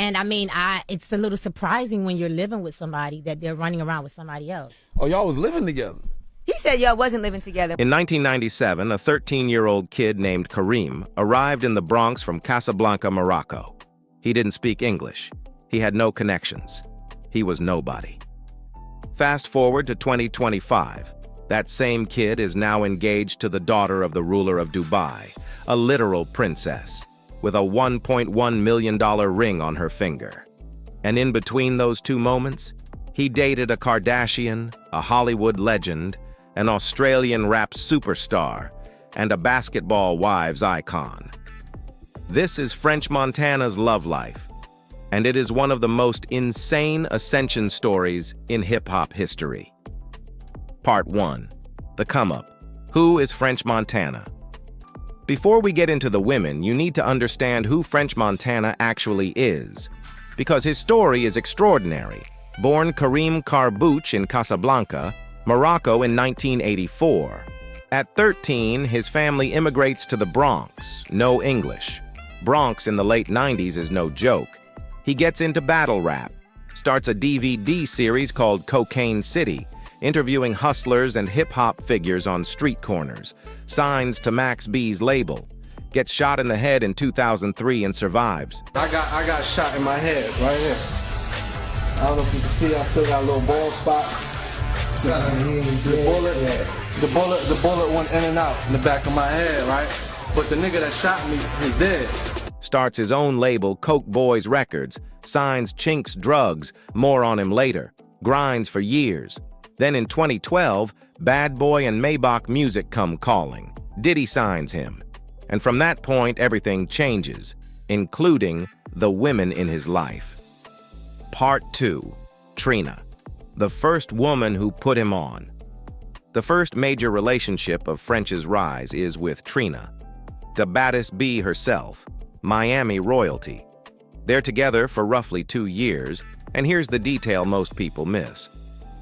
And I mean, it's a little surprising when you're living with somebody that they're running around with somebody else. Oh, y'all was living together? He said y'all wasn't living together. In 1997, a 13-year-old kid named Kareem arrived in the Bronx from Casablanca, Morocco. He didn't speak English. He had no connections. He was nobody. Fast forward to 2025. That same kid is now engaged to the daughter of the ruler of Dubai, a literal princess, with a $1.1 million ring on her finger. And in between those two moments, he dated a Kardashian, a Hollywood legend, an Australian rap superstar, and a basketball wives icon. This is French Montana's love life, and it is one of the most insane ascension stories in hip-hop history. Part 1. The Come-Up. Who is French Montana? Before we get into the women, you need to understand who French Montana actually is, because his story is extraordinary. Born Kareem Karbouch in Casablanca, Morocco in 1984. At 13, his family immigrates to the Bronx, no English. Bronx in the late 90s is no joke. He gets into battle rap, starts a DVD series called Cocaine City, interviewing hustlers and hip-hop figures on street corners, signs to Max B's label, gets shot in the head in 2003 and survives. I got shot in my head right here. I don't know if you can see, I still got a little bald spot. The bullet went in and out in the back of my head, right? But the nigga that shot me is dead. Starts his own label, Coke Boys Records, signs Chinx Drugz, more on him later, grinds for years. Then in 2012, Bad Boy and Maybach Music come calling. Diddy signs him. And from that point, everything changes, including the women in his life. Part 2. Trina, the first woman who put him on. The first major relationship of French's rise is with Trina, the baddest bee herself, Miami royalty. They're together for roughly 2 years, and here's the detail most people miss.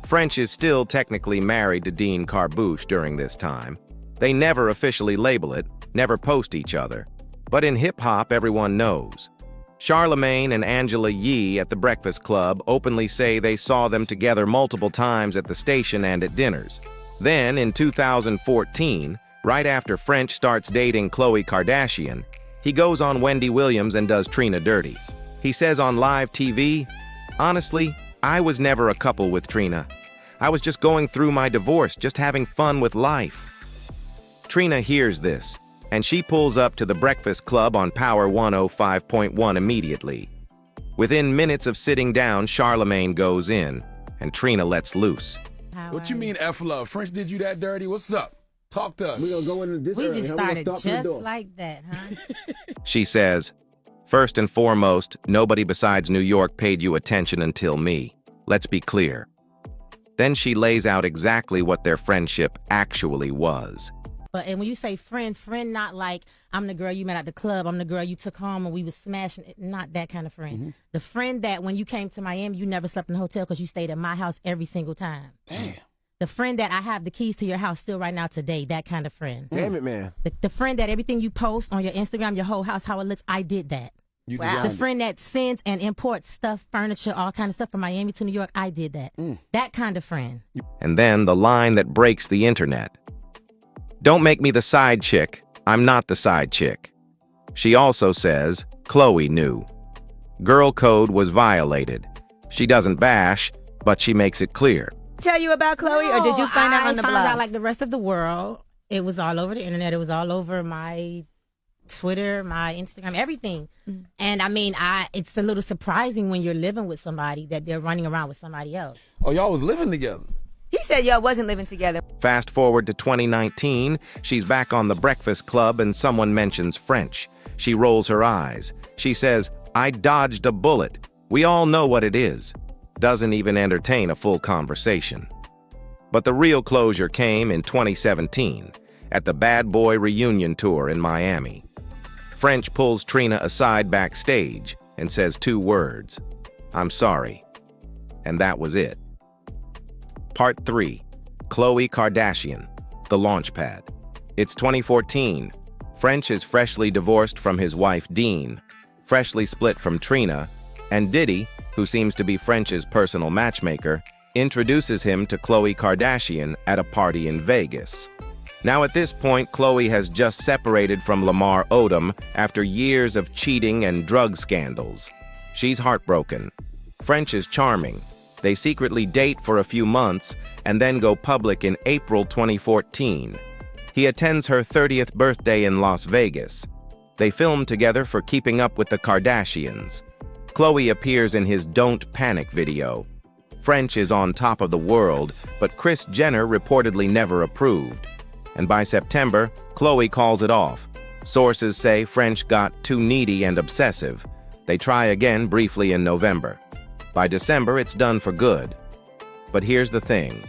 French is still technically married to Dean Karbouch during this time. They never officially label it, never post each other. But in hip-hop, everyone knows. Charlemagne and Angela Yee at the Breakfast Club openly say they saw them together multiple times at the station and at dinners. Then, in 2014, right after French starts dating Khloe Kardashian, he goes on Wendy Williams and does Trina dirty. He says on live TV, "Honestly, I was never a couple with Trina. I was just going through my divorce, just having fun with life." Trina hears this, and she pulls up to the Breakfast Club on Power 105.1 immediately. Within minutes of sitting down, Charlemagne goes in, and Trina lets loose. What you mean, F-Love? French did you that dirty? What's up? Talk to us. We're gonna go into this We area. just started just like that, huh? She says, "First and foremost, nobody besides New York paid you attention until me. Let's be clear." Then she lays out exactly what their friendship actually was. And when you say friend, not like I'm the girl you met at the club, I'm the girl you took home and we was smashing it. Not that kind of friend. Mm-hmm. The friend that when you came to Miami, you never slept in a hotel because you stayed at my house every single time. Damn. The friend that I have the keys to your house still right now today, that kind of friend. Damn it, man. The friend that everything you post on your Instagram, your whole house, how it looks, I did that. Wow. The friend that sends and imports stuff, furniture, all kind of stuff from Miami to New York, I did that. That kind of friend. And then the line that breaks the internet. "Don't make me the side chick. I'm not the side chick." She also says, Khloe knew. Girl code was violated. She doesn't bash, but she makes it clear. Tell you about Khloe, or did you find out on the blog? I found out like the rest of the world. It was all over the internet. It was all over my Twitter, my Instagram, everything. And I mean, it's a little surprising when you're living with somebody that they're running around with somebody else. Oh, y'all was living together? He said y'all wasn't living together. Fast forward to 2019, she's back on the Breakfast Club and someone mentions French. She rolls her eyes. She says, "I dodged a bullet. We all know what it is." Doesn't even entertain a full conversation. But the real closure came in 2017 at the Bad Boy reunion tour in Miami. French pulls Trina aside backstage and says 2 words, "I'm sorry." And that was it. Part 3. Khloe Kardashian, the launchpad. It's 2014. French is freshly divorced from his wife, Dean, freshly split from Trina, and Diddy, who seems to be French's personal matchmaker, introduces him to Khloe Kardashian at a party in Vegas. Now at this point, Khloe has just separated from Lamar Odom after years of cheating and drug scandals. She's heartbroken. French is charming. They secretly date for a few months and then go public in April 2014. He attends her 30th birthday in Las Vegas. They film together for Keeping Up with the Kardashians. Khloe appears in his Don't Panic video. French is on top of the world, but Kris Jenner reportedly never approved. And by September, Khloe calls it off. Sources say French got too needy and obsessive. They try again briefly in November. By December, it's done for good. But here's the thing.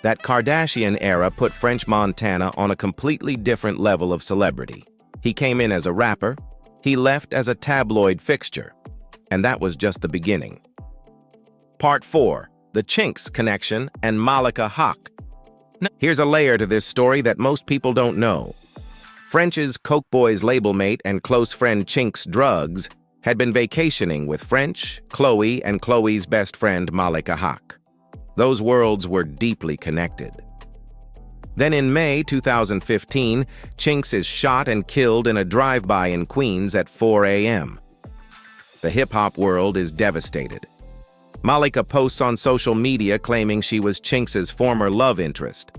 That Kardashian era put French Montana on a completely different level of celebrity. He came in as a rapper. He left as a tabloid fixture. And that was just the beginning. Part 4. The Chinx connection and Malika Haqq. Here's a layer to this story that most people don't know. French's Coke Boys label mate and close friend Chinx Drugz had been vacationing with French, Khloe, and Khloe's best friend Malika Haqq. Those worlds were deeply connected. Then in May 2015, Chinx is shot and killed in a drive-by in Queens at 4 a.m. The hip-hop world is devastated. Malika posts on social media claiming she was Chinx's former love interest.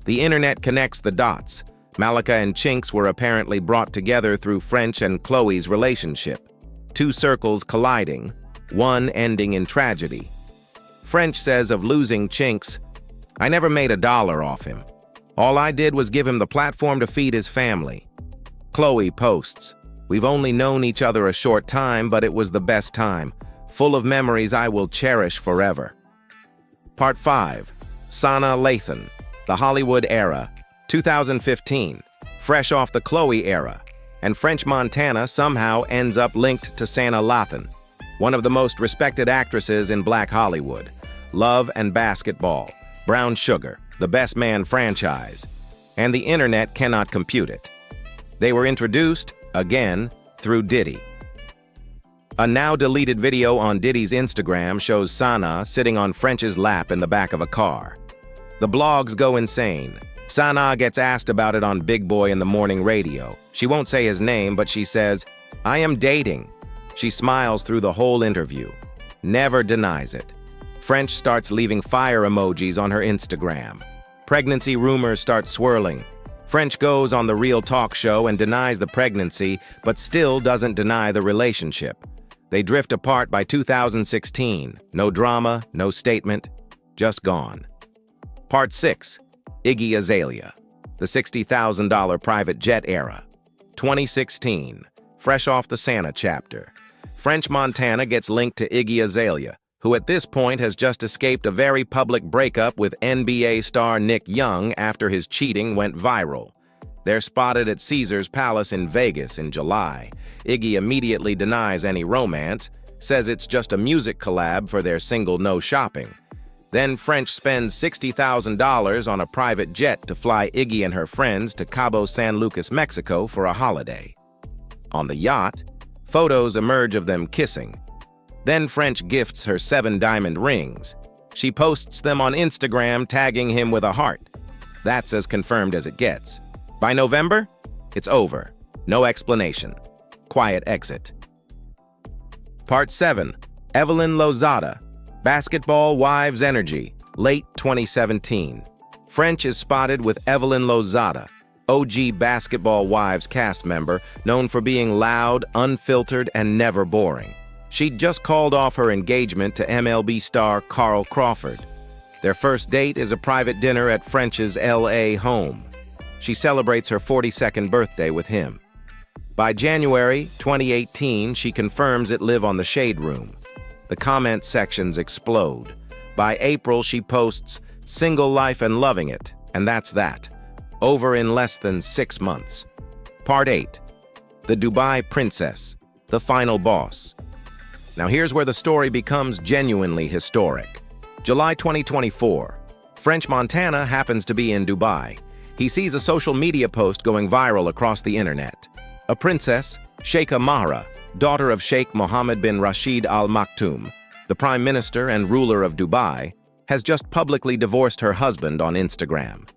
The internet connects the dots. Malika and Chinx were apparently brought together through French and Khloe's relationship. Two circles colliding, one ending in tragedy. French says of losing Chinx, "I never made $1 off him. All I did was give him the platform to feed his family." Khloe posts, "We've only known each other a short time, but it was the best time. Full of memories I will cherish forever." Part 5. Sanaa Lathan, The Hollywood Era, 2015. Fresh off the Khloe era. And French Montana somehow ends up linked to Sanaa Lathan, one of the most respected actresses in Black Hollywood. Love and Basketball, Brown Sugar, The Best Man franchise. And the internet cannot compute it. They were introduced, again, through Diddy. A now-deleted video on Diddy's Instagram shows Sanaa sitting on French's lap in the back of a car. The blogs go insane. Sanaa gets asked about it on Big Boy in the Morning radio. She won't say his name, but she says, "I am dating." She smiles through the whole interview. Never denies it. French starts leaving fire emojis on her Instagram. Pregnancy rumors start swirling. French goes on The Real Talk show and denies the pregnancy, but still doesn't deny the relationship. They drift apart by 2016. No drama, no statement, just gone. Part 6. Iggy Azalea, The $60,000 Private Jet Era, 2016. Fresh off the Santa chapter. French Montana gets linked to Iggy Azalea, who at this point has just escaped a very public breakup with NBA star Nick Young after his cheating went viral. They're spotted at Caesar's Palace in Vegas in July. Iggy immediately denies any romance, says it's just a music collab for their single No Shopping. Then French spends $60,000 on a private jet to fly Iggy and her friends to Cabo San Lucas, Mexico for a holiday. On the yacht, photos emerge of them kissing. Then French gifts her 7 diamond rings. She posts them on Instagram, tagging him with a heart. That's as confirmed as it gets. By November, it's over. No explanation. Quiet exit. Part 7. Evelyn Lozada, Basketball Wives Energy, late 2017. French is spotted with Evelyn Lozada, OG Basketball Wives cast member, known for being loud, unfiltered, and never boring. She'd just called off her engagement to MLB star Carl Crawford. Their first date is a private dinner at French's LA home. She celebrates her 42nd birthday with him. By January 2018, she confirms it live on the Shade Room. The comment sections explode. By April, she posts, "Single life and loving it," and that's that. Over in less than 6 months. Part 8. The Dubai Princess, The Final Boss. Now here's where the story becomes genuinely historic. July 2024. French Montana happens to be in Dubai. He sees a social media post going viral across the internet. A princess, Sheikha Mahra, daughter of Sheikh Mohammed bin Rashid Al Maktoum, the Prime Minister and ruler of Dubai, has just publicly divorced her husband on Instagram.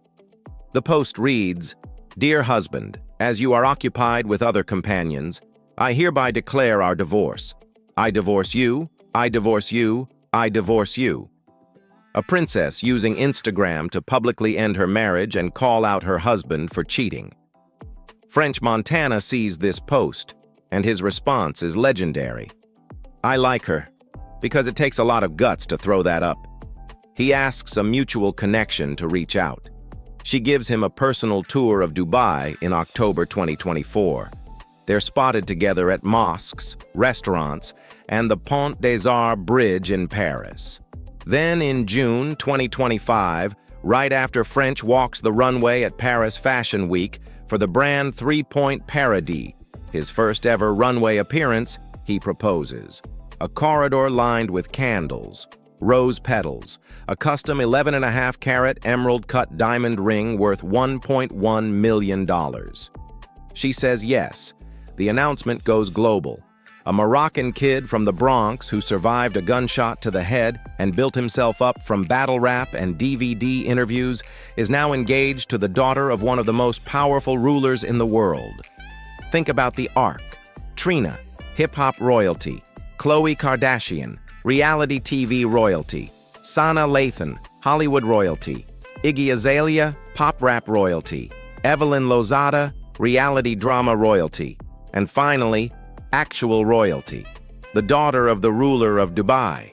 The post reads, "Dear husband, as you are occupied with other companions, I hereby declare our divorce. I divorce you, I divorce you, I divorce you." A princess using Instagram to publicly end her marriage and call out her husband for cheating. French Montana sees this post, and his response is legendary. "I like her, because it takes a lot of guts to throw that up." He asks a mutual connection to reach out. She gives him a personal tour of Dubai in October 2024. They're spotted together at mosques, restaurants, and the Pont des Arts Bridge in Paris. Then in June 2025, right after French walks the runway at Paris Fashion Week for the brand 3-Point Paradis, his first ever runway appearance, he proposes. A corridor lined with candles, rose petals, a custom 11.5-carat emerald-cut diamond ring worth $1.1 million. She says yes. The announcement goes global. A Moroccan kid from the Bronx who survived a gunshot to the head and built himself up from battle rap and DVD interviews is now engaged to the daughter of one of the most powerful rulers in the world. Think about the arc. Trina, hip-hop royalty. Khloe Kardashian, reality TV royalty. Sanaa Lathan, Hollywood royalty. Iggy Azalea, pop rap royalty. Evelyn Lozada, reality drama royalty. And finally, actual royalty, the daughter of the ruler of Dubai.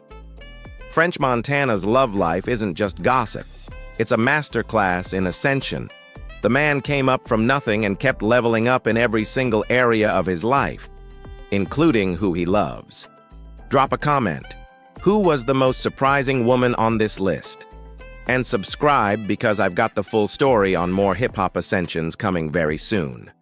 French Montana's love life isn't just gossip. It's a masterclass in ascension. The man came up from nothing and kept leveling up in every single area of his life, including who he loves. Drop a comment. Who was the most surprising woman on this list? And subscribe because I've got the full story on more hip-hop ascensions coming very soon.